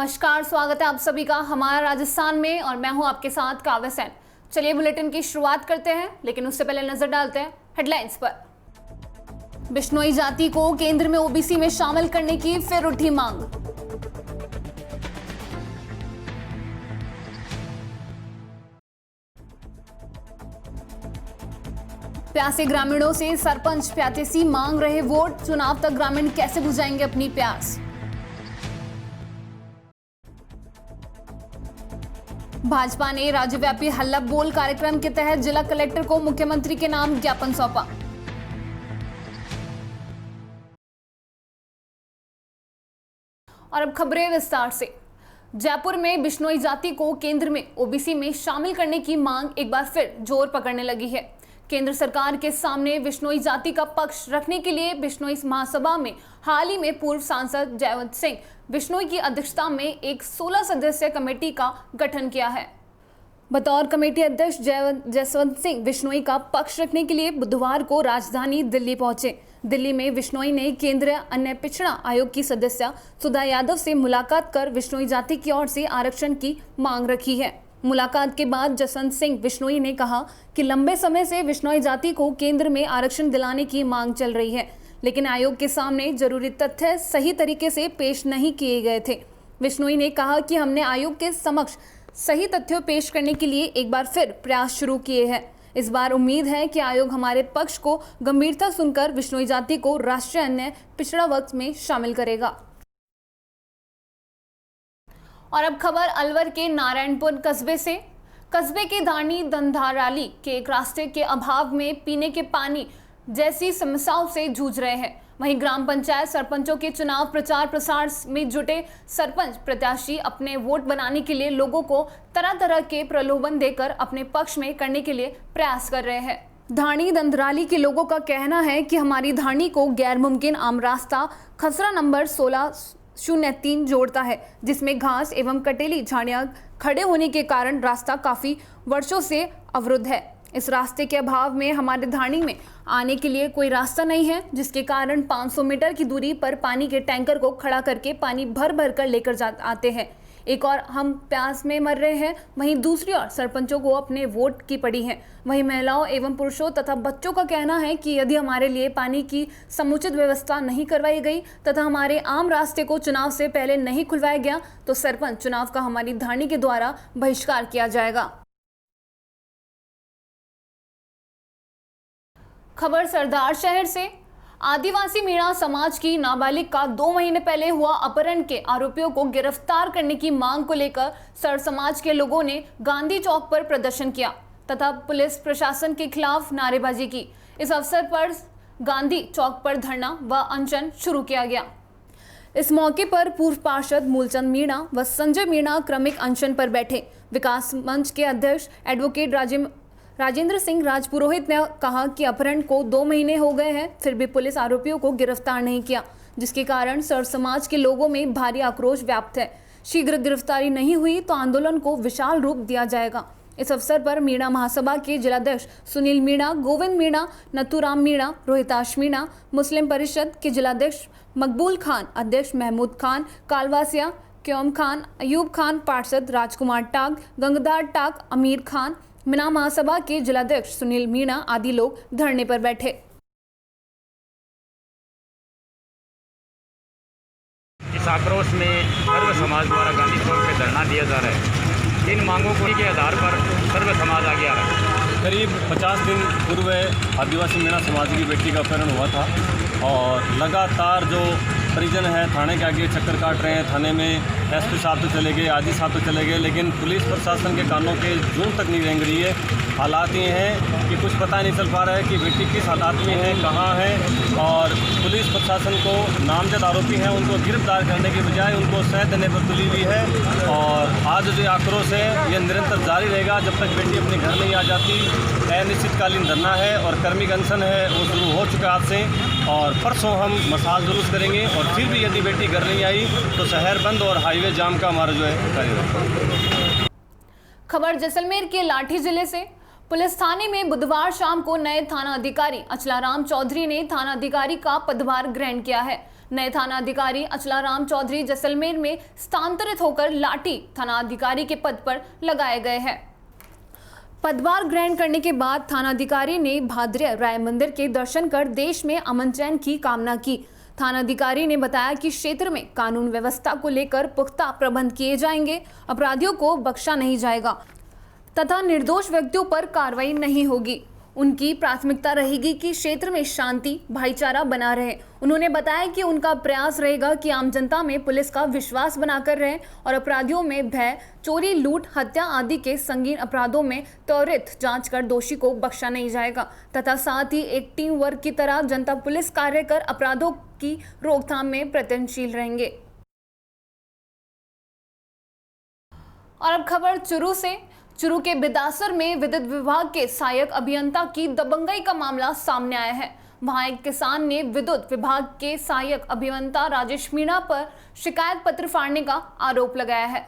नमस्कार, स्वागत है आप सभी का हमारा राजस्थान में और मैं हूं आपके साथ काव्य सेन। चलिए बुलेटिन की शुरुआत करते हैं, लेकिन उससे पहले नजर डालते हैं हेडलाइंस पर। बिश्नोई जाति को केंद्र में ओबीसी में शामिल करने की फिर उठी मांग। प्यासे ग्रामीणों से सरपंच प्यातेसी मांग रहे वोट, चुनाव तक ग्रामीण कैसे बुझाएंगे अपनी प्यास। भाजपा ने राज्यव्यापी हल्ला बोल कार्यक्रम के तहत जिला कलेक्टर को मुख्यमंत्री के नाम ज्ञापन सौंपा। और अब खबरें विस्तार से। जयपुर में बिश्नोई जाति को केंद्र में ओबीसी में शामिल करने की मांग एक बार फिर जोर पकड़ने लगी है। केंद्र सरकार के सामने बिश्नोई जाति का पक्ष रखने के लिए बिश्नोई महासभा में हाल ही में पूर्व सांसद जयवंत सिंह बिश्नोई की अध्यक्षता में एक 16 सदस्यीय कमेटी का गठन किया है। बतौर कमेटी अध्यक्ष जयवंत सिंह बिश्नोई का पक्ष रखने के लिए बुधवार को राजधानी दिल्ली पहुंचे। दिल्ली में बिश्नोई ने केंद्रीय अन्य पिछड़ा आयोग की सदस्य सुधा यादव से मुलाकात कर बिश्नोई जाति की ओर से आरक्षण की मांग रखी है। मुलाकात के बाद जसवंत सिंह बिश्नोई ने कहा कि लंबे समय से बिश्नोई जाति को केंद्र में आरक्षण दिलाने की मांग चल रही है, लेकिन आयोग के सामने जरूरी तथ्य सही तरीके से पेश नहीं किए गए थे। बिश्नोई ने कहा कि हमने आयोग के समक्ष सही तथ्यों पेश करने के लिए एक बार फिर प्रयास शुरू किए हैं। इस बार उम्मीद है कि आयोग हमारे पक्ष को गंभीरता सुनकर बिश्नोई जाति को राष्ट्रीय अन्य पिछड़ा वर्ग में शामिल करेगा। और अब खबर अलवर के नारायणपुर कस्बे से। कस्बे के धानी दंधाराली के एक रास्ते के अभाव में पीने के पानी जैसी समस्याओं से जूझ रहे हैं। वहीं ग्राम पंचायत सरपंचों के चुनाव प्रचार प्रसार में जुटे सरपंच प्रत्याशी अपने वोट बनाने के लिए लोगों को तरह तरह के प्रलोभन देकर अपने पक्ष में करने के लिए प्रयास कर रहे हैं। धानी दंधराली के लोगों का कहना है कि हमारी धानी को गैर मुमकिन आम रास्ता खसरा नंबर 1603 जोड़ता है, जिसमें घास एवं कटेली झाड़ियां खड़े होने के कारण रास्ता काफी वर्षों से अवरुद्ध है। इस रास्ते के अभाव में हमारे धानी में आने के लिए कोई रास्ता नहीं है, जिसके कारण 500 मीटर की दूरी पर पानी के टैंकर को खड़ा करके पानी भर भर कर लेकर आते हैं। एक और हम प्यास में मर रहे हैं, वहीं दूसरी ओर सरपंचों को अपने वोट की पड़ी है। वहीं महिलाओं एवं पुरुषों तथा बच्चों का कहना है कि यदि हमारे लिए पानी की समुचित व्यवस्था नहीं करवाई गई तथा हमारे आम रास्ते को चुनाव से पहले नहीं खुलवाया गया तो सरपंच चुनाव का हमारी धानी के द्वारा बहिष्कार किया जाएगा। खबर सरदार शहर से। आदिवासी मीणा समाज की नाबालिग का 2 महीने पहले हुआ अपहरण के आरोपियों को गिरफ्तार करने की मांग को लेकर सर समाज के लोगों ने गांधी चौक पर प्रदर्शन किया तथा पुलिस प्रशासन के खिलाफ नारेबाजी की। इस अवसर पर गांधी चौक पर धरना व अनशन शुरू किया गया। इस मौके पर पूर्व पार्षद मूलचंद मीणा व संजय मीणा क्रमिक अनशन पर बैठे। विकास मंच के अध्यक्ष एडवोकेट राजेंद्र सिंह राजपुरोहित ने कहा कि अपहरण को 2 महीने हो गए हैं, फिर भी पुलिस आरोपियों को गिरफ्तार नहीं किया, जिसके कारण सर समाज के लोगों में भारी आक्रोश व्याप्त है। शीघ्र गिरफ्तारी नहीं हुई तो आंदोलन को विशाल रूप दिया जाएगा। इस अवसर पर मीणा महासभा के जिलाध्यक्ष सुनील मीणा, गोविंद मीणा, नथुराम मीणा, रोहिताश मीणा, मुस्लिम परिषद के जिलाध्यक्ष मकबूल खान, अध्यक्ष महमूद खान, कालवासिया क्योम खान, अयूब खान, पार्षद राजकुमार टाग, गंगदार टाग, अमीर खान, मीणा महासभा के जिलाध्यक्ष सुनील मीणा आदि लोग धरने पर बैठे। इस आक्रोश में सर्व समाज द्वारा गांधी चौक पे धरना दिया जा रहा है। इन मांगों को के आधार पर सर्व समाज आगे आ रहा है। करीब 50 दिन पूर्व आदिवासी मीणा समाज की बेटी का अपहरण हुआ था और लगातार जो परिजन है थाने के आगे चक्कर काट रहे हैं। थाने में एसपी साहब तो चले गए, आदि साहब तो चले गए, लेकिन पुलिस प्रशासन के कानों के जून तक नहीं रेंग रही है। हालात ये हैं कि कुछ पता नहीं चल पा रहा है कि बेटी किस हालात में है, कहाँ है, और पुलिस प्रशासन को नामजद आरोपी हैं उनको गिरफ्तार करने के बजाय उनको सह देने पर तुली हुई है। और आज जो आक्रोश है ये निरंतर जारी रहेगा जब तक बेटी अपने घर नहीं आ जाती। अनिश्चितकालीन धरना है और कर्मिक अनशन है वो शुरू हो चुका आज से, और परसों हम मसाल जुलूस करेंगे और फिर भी यदि बेटी घर नहीं आई तो शहर बंद और हाईवे जाम का हमारा जो है कार्य रहेगा। खबर जैसलमेर के लाठी जिले से। पुलिस थाने में बुधवार शाम को नए थाना अधिकारी अचलाराम चौधरी ने थाना अधिकारी का पदभार ग्रहण किया है। नए थाना अधिकारी अचलाराम चौधरी जैसलमेर में स्थानांतरित होकर लाठी थाना अधिकारी के पद पर लगाए गए हैं। पदभार ग्रहण करने के बाद थाना अधिकारी ने भाद्रय राय मंदिर के दर्शन कर देश में अमन चैन की कामना की। थाना अधिकारी ने बताया कि क्षेत्र में कानून व्यवस्था को लेकर पुख्ता प्रबंध किए जाएंगे, अपराधियों को बख्शा नहीं जाएगा तथा निर्दोष व्यक्तियों पर कार्रवाई नहीं होगी। उनकी प्राथमिकता रहेगी कि क्षेत्र में शांति भाईचारा बना रहे। उन्होंने बताया कि उनका प्रयास रहेगा कि आम जनता में पुलिस का विश्वास बनाकर रहे और अपराधियों में भय, चोरी, लूट, हत्या आदि के संगीन अपराधों में त्वरित जांच कर दोषी को बख्शा नहीं जाएगा तथा साथ ही एक टीम वर्क की तरह जनता पुलिस कार्य कर अपराधों की रोकथाम में प्रयत्नशील रहेंगे। और अब खबर चुरू से। चुरू के बिदासर में विद्युत विभाग के सहायक अभियंता की दबंगई का मामला सामने आया है। वहां एक किसान ने विद्युत विभाग के सहायक अभियंता राजेश मीणा पर शिकायत पत्र फाड़ने का आरोप लगाया है।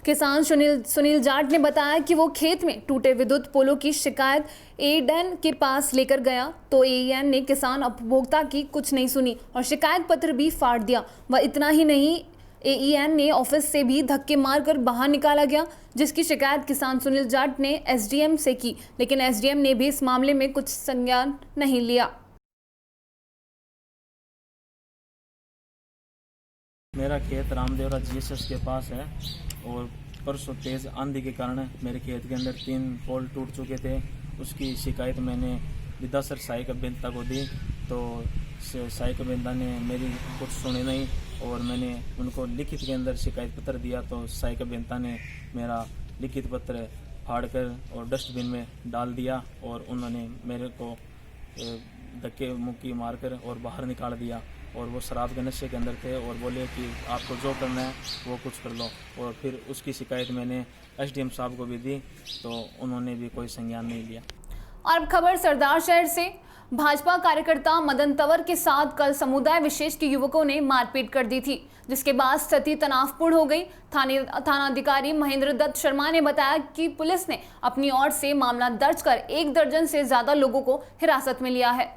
किसान सुनील जाट ने बताया कि वो खेत में टूटे विद्युत पोलों की शिकायत एईएन के पास लेकर गया तो एईएन ने किसान उपभोक्ता की कुछ नहीं सुनी और शिकायत पत्र भी फाड़ दिया। वह इतना ही नहीं, एईएन ने ऑफिस से भी धक्के मारकर बाहर निकाला गया, जिसकी शिकायत किसान सुनील जाट ने एसडीएम से की, लेकिन एसडीएम ने भी इस मामले में कुछ संज्ञान नहीं लिया। मेरा खेत रामदेवरा जीएसएस के पास है और परसों तेज आंधी के कारण मेरे खेत के अंदर 3 पोल टूट चुके थे। उसकी शिकायत मैंने बिदासर सहायक अभियंता को दी तो सहायक अभियंता ने मेरी कुछ सुने नहीं और मैंने उनको लिखित के अंदर शिकायत पत्र दिया तो सहायक अभियंता ने मेरा लिखित पत्र फाड़कर और डस्टबिन में डाल दिया और उन्होंने मेरे को धक्के मुक्की मारकर और बाहर निकाल दिया और वो शराब के नशे के अंदर थे और बोले कि आपको जो करना है वो कुछ कर लो। और फिर उसकी शिकायत मैंने एसडीएम साहब को भी दी तो उन्होंने भी कोई संज्ञान नहीं लिया। और खबर सरदार शहर से। भाजपा कार्यकर्ता मदन तंवर के साथ कल समुदाय विशेष के युवकों ने मारपीट कर दी थी, जिसके बाद स्थिति तनावपूर्ण हो गई। थाना अधिकारी महेंद्र दत्त शर्मा ने बताया कि पुलिस ने अपनी ओर से मामला दर्ज कर 1 दर्जन से ज्यादा लोगों को हिरासत में लिया है।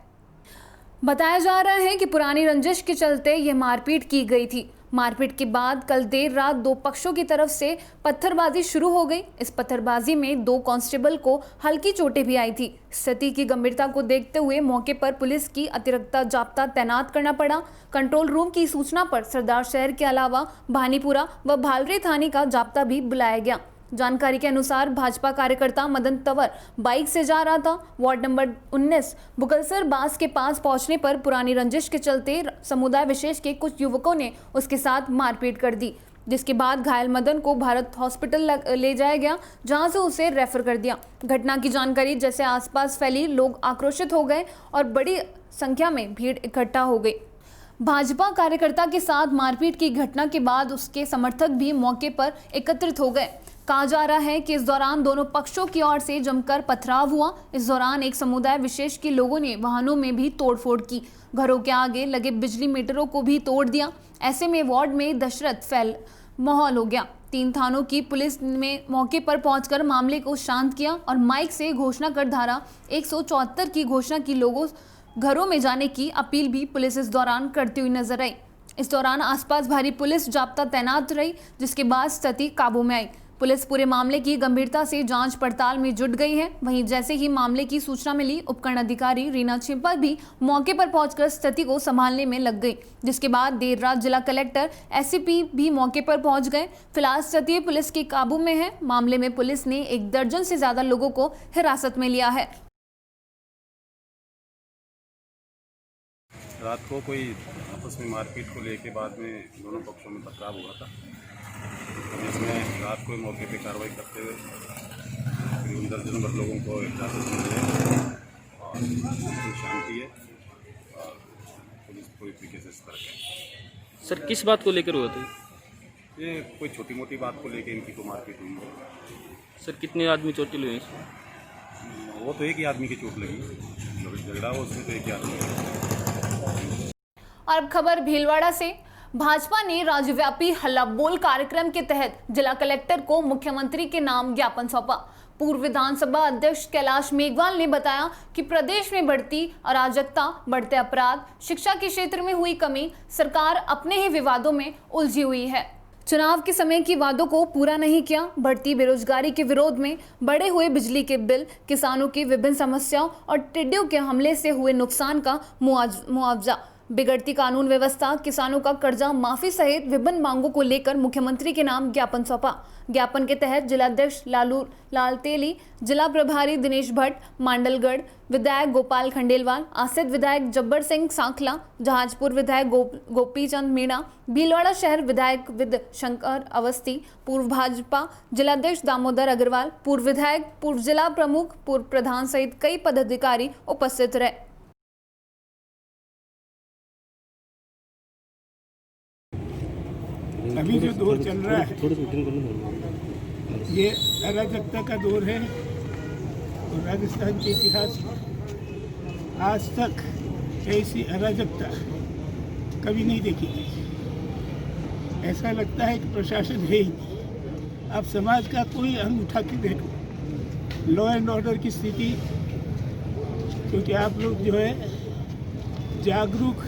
बताया जा रहा है कि पुरानी रंजिश के चलते ये मारपीट की गई थी। मारपीट के बाद कल देर रात 2 पक्षों की तरफ से पत्थरबाजी शुरू हो गई। इस पत्थरबाजी में 2 कांस्टेबल को हल्की चोटें भी आई थी। स्थिति की गंभीरता को देखते हुए मौके पर पुलिस की अतिरिक्त जाब्ता तैनात करना पड़ा। कंट्रोल रूम की सूचना पर सरदार शहर के अलावा भानीपुरा व भालरे थाने का जाब्ता भी बुलाया गया। जानकारी के अनुसार भाजपा कार्यकर्ता मदन तंवर बाइक से जा रहा था। वार्ड नंबर 19 बुगलसर बास के पास पहुंचने पर पुरानी रंजिश के चलते समुदाय विशेष के कुछ युवकों ने उसके साथ मारपीट कर दी, जिसके बाद घायल मदन को भारत हॉस्पिटल ले जाया गया, जहां से उसे रेफर कर दिया। घटना की जानकारी जैसे आसपास फैली, लोग आक्रोशित हो गए और बड़ी संख्या में भीड़ इकट्ठा हो गई। भाजपा कार्यकर्ता के साथ मारपीट की घटना के बाद उसके समर्थक भी मौके पर एकत्रित हो गए। कहा जा रहा है कि इस दौरान दोनों पक्षों की ओर से जमकर पथराव हुआ। इस दौरान एक समुदाय विशेष के लोगों ने वाहनों में भी तोड़फोड़ की, घरों के आगे लगे बिजली मीटरों को भी तोड़ दिया। ऐसे में वार्ड में दहशत फैल माहौल हो गया। 3 थानों की पुलिस ने मौके पर पहुंचकर मामले को शांत किया और माइक से घोषणा कर धारा 174 की घोषणा की। लोगों घरों में जाने की अपील भी पुलिस इस दौरान करती हुई नजर आई। इस दौरान आसपास भारी पुलिस जाब्ता तैनात रही, जिसके बाद स्थिति काबू में आई। पुलिस पूरे मामले की गंभीरता से जांच पड़ताल में जुट गई है। वहीं जैसे ही मामले की सूचना मिली, उपखंड अधिकारी रीना छिंपा भी मौके पर पहुंचकर स्थिति को संभालने में लग गई, जिसके बाद देर रात जिला कलेक्टर एसपी भी मौके पर पहुंच गए। फिलहाल स्थिति पुलिस के काबू में है। मामले में पुलिस ने 1 दर्जन से ज्यादा लोगों को हिरासत में लिया है। रात को कोई आपस में मारपीट को लेके बाद में दोनों पक्षों में टकराव हुआ था, जिसमें रात को मौके पे कार्रवाई करते हुए करीब दर्जन भर लोगों को हिरासत में लिया और शांति है और पुलिस पूरी तरीके से सतर्क है। सर, किस बात को लेकर हुआ था? ये कोई छोटी मोटी बात को लेकर इनकी को मारपीट हुई है। सर, कितने आदमी चोटिल हुए? वो तो एक ही आदमी की चोट लगी, झगड़ा हो उसमें तो एक ही आदमी लगी। और अब खबर भीलवाड़ा से। भाजपा ने राज्यव्यापी हल्ला बोल कार्यक्रम के तहत जिला कलेक्टर को मुख्यमंत्री के नाम ज्ञापन सौंपा। पूर्व विधानसभा अध्यक्ष कैलाश मेघवाल ने बताया कि प्रदेश में बढ़ती अराजकता, बढ़ते अपराध, शिक्षा के क्षेत्र में हुई कमी, सरकार अपने ही विवादों में उलझी हुई है। चुनाव के समय की वादों को पूरा नहीं किया, बढ़ती बेरोजगारी के विरोध में बढ़े हुए बिजली के बिल, किसानों की विभिन्न समस्याओं और टिड्डियों के हमले से हुए नुकसान का मुआवजा, बिगड़ती कानून व्यवस्था, किसानों का कर्जा माफी सहित विभिन्न मांगों को लेकर मुख्यमंत्री के नाम ज्ञापन सौंपा। ज्ञापन के तहत जिलाध्यक्ष लाल तेली, जिला प्रभारी दिनेश भट्ट, मांडलगढ़ विधायक गोपाल खंडेलवाल, आसिद विधायक जब्बर सिंह सांखला, जहाजपुर विधायक गोपीचंद मीणा, भीलवाड़ा शहर विधायक विद शंकर अवस्थी, पूर्व भाजपा जिलाध्यक्ष दामोदर अग्रवाल, पूर्व विधायक, पूर्व जिला प्रमुख, पूर्व प्रधान सहित कई पदाधिकारी उपस्थित रहे। अभी जो दौर चल रहा है ये अराजकता का दौर है और राजस्थान के इतिहास में आज तक ऐसी अराजकता कभी नहीं देखी गई। ऐसा लगता है कि प्रशासन है ही नहीं। आप समाज का कोई अंग उठा के देखो, लॉ एंड ऑर्डर की स्थिति, क्योंकि आप लोग जो है जागरूक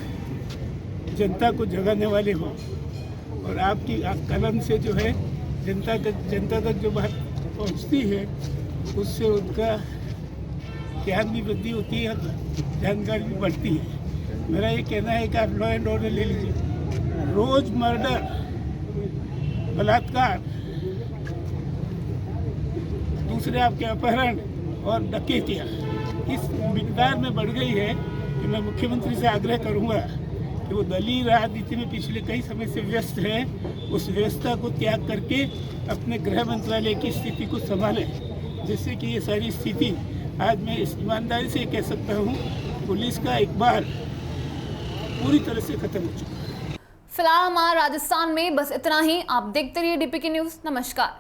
जनता को जगाने वाले हो और आपकी कलम से जो है जनता तक जो बात पहुंचती है उससे उनका ज्ञान भी वृद्धि होती है, जानकारी भी बढ़ती है। मेरा ये कहना है कि आप लॉ एंड ऑर्डर ले लीजिए। रोज मर्डर, बलात्कार, दूसरे आपके अपहरण और डकैतियाँ इस मिकदार में बढ़ गई है कि मैं मुख्यमंत्री से आग्रह करूँगा कि वो दलीय राजनीति में पिछले कई समय से व्यस्त है, उस व्यस्तता को त्याग करके अपने गृह मंत्रालय की स्थिति को संभालें, जिससे कि ये सारी स्थिति आज मैं इस ईमानदारी से कह सकता हूँ पुलिस का इकबाल पूरी तरह से खत्म हो चुका है। फिलहाल हमारा राजस्थान में बस इतना ही। आप देखते रहिए डीपीके न्यूज़। नमस्कार।